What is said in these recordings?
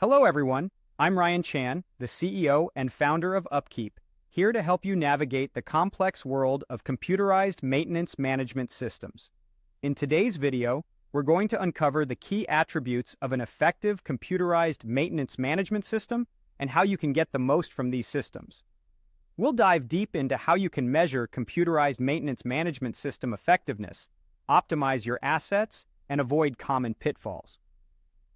Hello, everyone. I'm Ryan Chan, the CEO and founder of UpKeep, here to help you navigate the complex world of computerized maintenance management systems. In today's video, we're going to uncover the key attributes of an effective computerized maintenance management system and how you can get the most from these systems. We'll dive deep into how you can measure computerized maintenance management system effectiveness, optimize your assets, and avoid common pitfalls.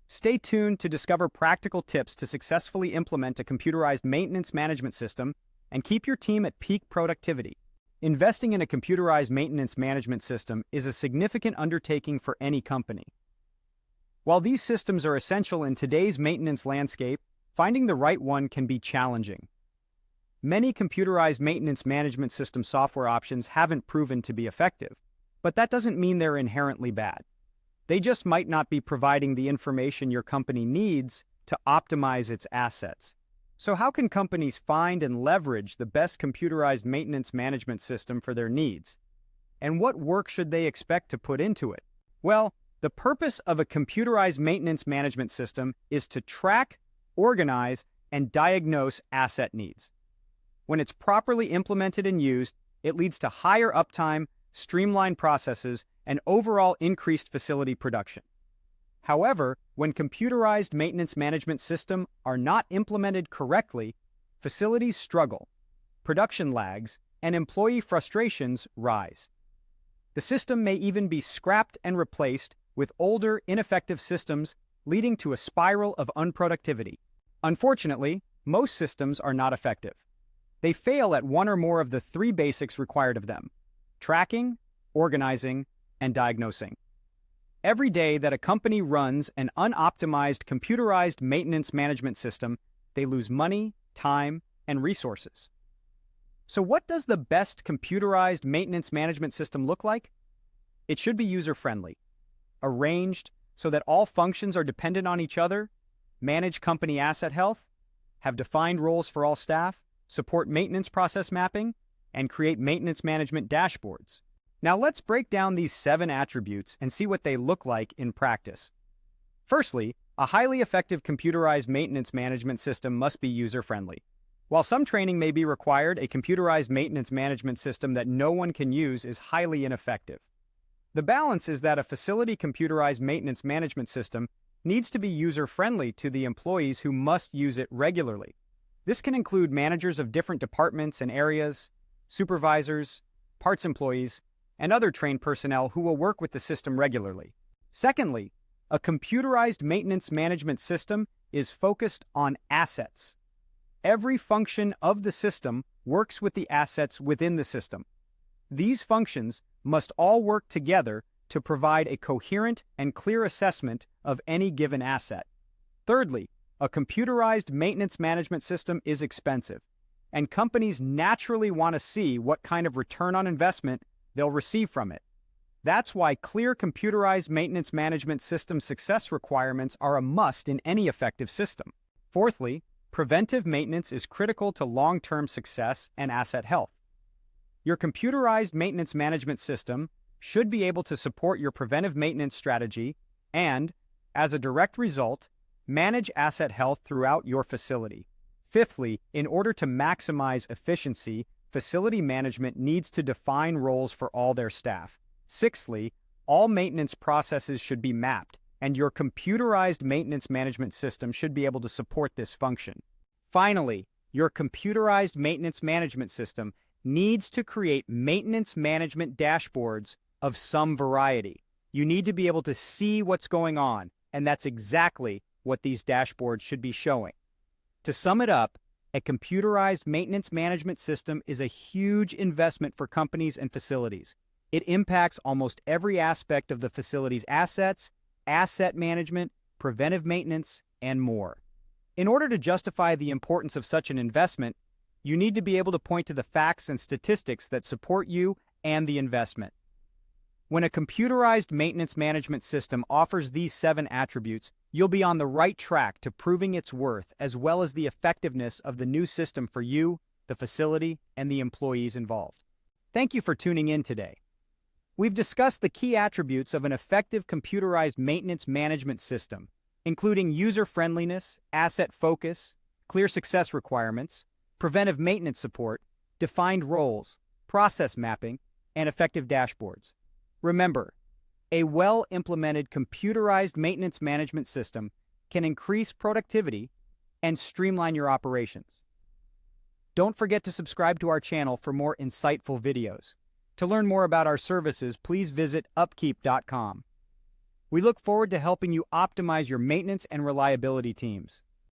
Stay tuned to discover practical tips to successfully implement a computerized maintenance management system and keep your team at peak productivity. Investing in a computerized maintenance management system is a significant undertaking for any company. While these systems are essential in today's maintenance landscape, finding the right one can be challenging. Many computerized maintenance management system software options haven't proven to be effective, but that doesn't mean they're inherently bad. They just might not be providing the information your company needs to optimize its assets. So how can companies find and leverage the best computerized maintenance management system for their needs? And what work should they expect to put into it? Well, the purpose of a computerized maintenance management system is to track, organize, and diagnose asset needs. When it's properly implemented and used, it leads to higher uptime, streamlined processes, and overall increased facility production. However, when computerized maintenance management systems are not implemented correctly, facilities struggle, production lags, and employee frustrations rise. The system may even be scrapped and replaced with older, ineffective systems, leading to a spiral of unproductivity. Unfortunately, most systems are not effective. They fail at one or more of the three basics required of them: tracking, organizing, and diagnosing. Every day that a company runs an unoptimized computerized maintenance management system, they lose money, time, and resources. So what does the best computerized maintenance management system look like? It should be user-friendly, arranged so that all functions are dependent on each other, manage company asset health, have defined roles for all staff, support maintenance process mapping, and create maintenance management dashboards. Now let's break down these 7 attributes and see what they look like in practice. Firstly, a highly effective computerized maintenance management system must be user-friendly. While some training may be required, a computerized maintenance management system that no one can use is highly ineffective. The balance is that a facility computerized maintenance management system needs to be user-friendly to the employees who must use it regularly. This can include managers of different departments and areas, supervisors, parts employees, and other trained personnel who will work with the system regularly. Secondly, a computerized maintenance management system is focused on assets. Every function of the system works with the assets within the system. These functions must all work together to provide a coherent and clear assessment of any given asset. Thirdly, a computerized maintenance management system is expensive, and companies naturally want to see what kind of return on investment they'll receive from it. That's why clear computerized maintenance management system success requirements are a must in any effective system. Fourthly, preventive maintenance is critical to long-term success and asset health. Your computerized maintenance management system should be able to support your preventive maintenance strategy and, as a direct result, manage asset health throughout your facility. Fifthly, in order to maximize efficiency, facility management needs to define roles for all their staff. Sixthly, all maintenance processes should be mapped, and your computerized maintenance management system should be able to support this function. Finally, your computerized maintenance management system needs to create maintenance management dashboards of some variety. You need to be able to see what's going on, and that's exactly what these dashboards should be showing. To sum it up, a computerized maintenance management system is a huge investment for companies and facilities. It impacts almost every aspect of the facility's assets, asset management, preventive maintenance, and more. In order to justify the importance of such an investment, you need to be able to point to the facts and statistics that support you and the investment. When a computerized maintenance management system offers these 7 attributes, you'll be on the right track to proving its worth as well as the effectiveness of the new system for you, the facility, and the employees involved. Thank you for tuning in today. We've discussed the key attributes of an effective computerized maintenance management system, including user-friendliness, asset focus, clear success requirements, preventive maintenance support, defined roles, process mapping, and effective dashboards. Remember, a well-implemented computerized maintenance management system can increase productivity and streamline your operations. Don't forget to subscribe to our channel for more insightful videos. To learn more about our services, please visit UpKeep.com. We look forward to helping you optimize your maintenance and reliability teams.